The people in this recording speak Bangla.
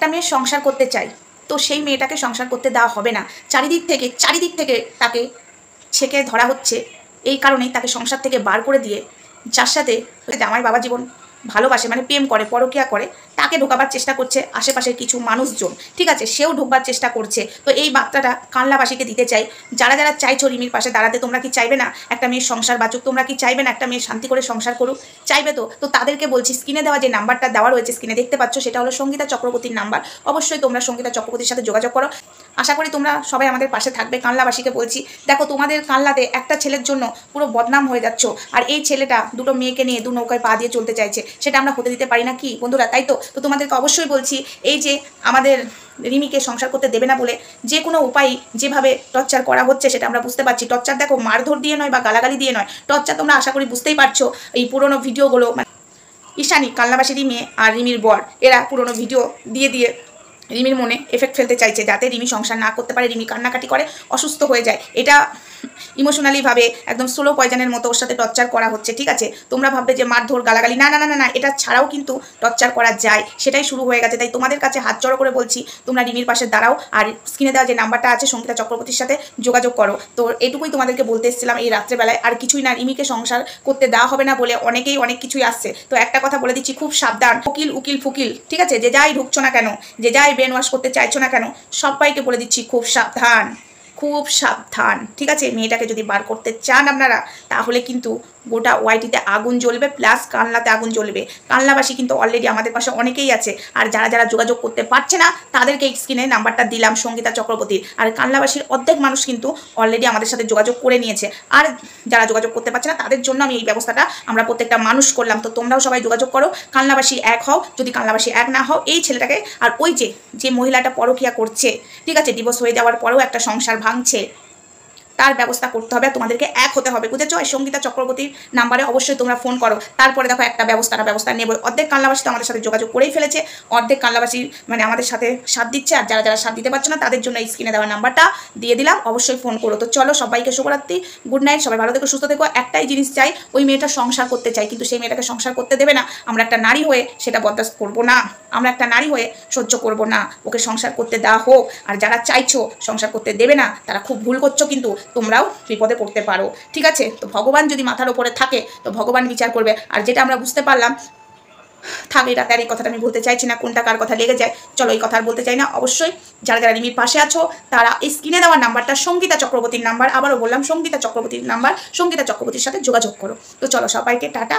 একটা মেয়ে সংসার করতে চাই, তো সেই মেয়েটাকে সংসার করতে দেওয়া হবে না। চারিদিক থেকে তাকে ছেকে ধরা হচ্ছে। এই কারণেই তাকে সংসার থেকে বার করে দিয়ে যার সাথে জামাই বাবা জীবন ভালোবাসে, মানে প্রেম করে, পরকীয়া করে, তাকে ঢোকাবার চেষ্টা করছে আশেপাশের কিছু মানুষজন। ঠিক আছে, সেও ঢোকবার চেষ্টা করছে। তো এই বার্তাটা কানলাবাসীকে দিতে চাই, যারা যারা চাইছো রিমির পাশে দাঁড়াতে, তোমরা কি চাইবে না একটা মেয়ের সংসার বাঁচুক? তোমরা কি চাইবে না একটা মেয়ে শান্তি করে সংসার করুক? চাইবে তো। তো তাদেরকে বলছি, স্ক্রিনে দেওয়া যে নাম্বারটা দেওয়া রয়েছে, স্ক্রিনে দেখতে পাচ্ছ, সেটা হলো সঙ্গীতা চক্রবর্তীর নাম্বার। অবশ্যই তোমরা সঙ্গীতা চক্রবর্তীর সাথে যোগাযোগ করো। আশা করি তোমরা সবাই আমাদের পাশে থাকবে। কানলাবাসীকে বলছি, দেখো তোমাদের কানলাতে একটা ছেলের জন্য পুরো বদনাম হয়ে যাচ্ছ, আর এই ছেলেটা দুটো মেয়েকে নিয়ে দু নৌকায় পা দিয়ে চলতে চাইছে, সেটা আমরা হতে দিতে পারি না কি বন্ধুরা? তাই তো। তো তোমাদেরকে অবশ্যই বলছি, এই যে আমাদের রিমিকে সংসার করতে দেবে না বলে যে কোনো উপায় যেভাবে টর্চার করা হচ্ছে সেটা আমরা বুঝতে পারছি। টর্চার দেখো মারধর দিয়ে নয় বা গালাগালি দিয়ে নয়, টর্চার তোমরা আশা করি বুঝতেই পারছো। এই পুরোনো ভিডিওগুলো, ঈশানী কালনাবাসীরই মেয়ে আর রিমির বর, এরা পুরোনো ভিডিও দিয়ে দিয়ে রিমির মনে এফেক্ট ফেলতে চাইছে, যাতে রিমি সংসার না করতে পারে, রিমি কান্নাকাটি করে অসুস্থ হয়ে যায়। এটা ইমোশনালিভাবে একদম স্লো পয়জনের মতো ওর সাথে টর্চার করা হচ্ছে। ঠিক আছে, তোমরা ভাববে যে মারধর গালাগালি, না না না না, এটা ছাড়াও কিন্তু টর্চার করা যায়, সেটাই শুরু হয়ে গেছে। তাই তোমাদের কাছে হাত জড়ো করে বলছি, তোমরা রিমির পাশে দাঁড়াও, আর স্ক্রিনে দেওয়া যে নাম্বারটা আছে সঙ্গীতা চক্রবর্তীর সাথে যোগাযোগ করো। তো এটুকুই তোমাদেরকে বলতে এসেছিলাম এই রাত্রেবেলায়, আর কিছুই না। রিমিকে সংসার করতে দেওয়া হবে না বলে অনেকেই অনেক কিছুই আসছে। তো একটা কথা বলে দিচ্ছি, খুব সাবধান, উকিল ফুকিল, ঠিক আছে, যে যাই ঢুকছো না কেন, যে যাই ব্রেন ওয়াশ করতে চাইছো না কেন, সবাইকে বলে দিচ্ছি খুব সাবধান, খুব সাবধান। ঠিক আছে, মেয়েটাকে যদি বার করতে চান আপনারা, তাহলে কিন্তু গোটা ওয়াইটিতে আগুন জ্বলবে, প্লাস কানলাতে আগুন জ্বলবে। কানলাবাসী কিন্তু অলরেডি আমাদের পাশে অনেকেই আছে, আর যারা যারা যোগাযোগ করতে পারছে না তাদেরকে স্ক্রিনে নাম্বারটা দিলাম সঙ্গীতা চক্রবর্তীর। আর কানলাবাসীর অর্ধেক মানুষ কিন্তু অলরেডি আমাদের সাথে যোগাযোগ করে নিয়েছে, আর যারা যোগাযোগ করতে পারছে না তাদের জন্য আমি এই ব্যবস্থাটা আমরা প্রত্যেকটা মানুষ করলাম। তো তোমরাও সবাই যোগাযোগ করো, কানলাবাসী এক হও। যদি কানলাবাসী এক না হও, এই ছেলেটাকে, আর ওই যে মহিলাটা পরকীয়া করছে, ঠিক আছে, ডিভোর্স হয়ে যাওয়ার পরেও একটা সংসার ভাঙছে, তার ব্যবস্থা করতে হবে। তোমাদেরকে এক হতে হবে, বুঝেছো? এই সঙ্গীতা চক্রবর্তীর নাম্বারে অবশ্যই তোমরা ফোন করো, তারপরে দেখো একটা ব্যবস্থা নেব। অর্ধেক কানলাবাসী তো আমাদের সাথে যোগাযোগ করেই ফেলেছে, অর্ধেক কানলাবাসী মানে আমাদের সাথে সাথ দিচ্ছে, আর যারা যারা সাথ দিতে পারছে না তাদের জন্য এই স্ক্রিনে দেওয়া নাম্বারটা দিয়ে দিলাম, অবশ্যই ফোন করো। তো চলো, সবাইকে শুভরাত্রি, গুড নাইট, সবাই ভালো থেকো, সুস্থ থেকো। একটাই জিনিস চাই, ওই মেয়েটা সংসার করতে চাই, কিন্তু সেই মেয়েটাকে সংসার করতে দেবে না। আমরা একটা নারী হয়ে সেটা বরদাস্ত করবো না, আমরা একটা নারী হয়ে সহ্য করবো না, ওকে সংসার করতে দেওয়া হোক। আর যারা চাইছো সংসার করতে দেবে না, তারা খুব ভুল করছো, কিন্তু তোমরাও বিপদে পড়তে পারো। ঠিক আছে, তো ভগবান যদি মাথার উপরে থাকে তো ভগবান বিচার করবে। আর যেটা আমরা বুঝতে পারলাম, থাক এটা, তার এই কথাটা আমি বলতে চাইছি না, কোনটা কার কথা লেগে যায়, চলো এই কথা আর বলতে চাই না। অবশ্যই যারা যারা রিমির পাশে আছো তারা এই স্ক্রিনে দেওয়ার নাম্বারটা সঙ্গীতা চক্রবর্তীর নাম্বার, আবারও বললাম সঙ্গীতা চক্রবর্তীর নাম্বার, সঙ্গীতা চক্রবর্তীর সাথে যোগাযোগ করো। তো চলো, সবাইকে টাটা।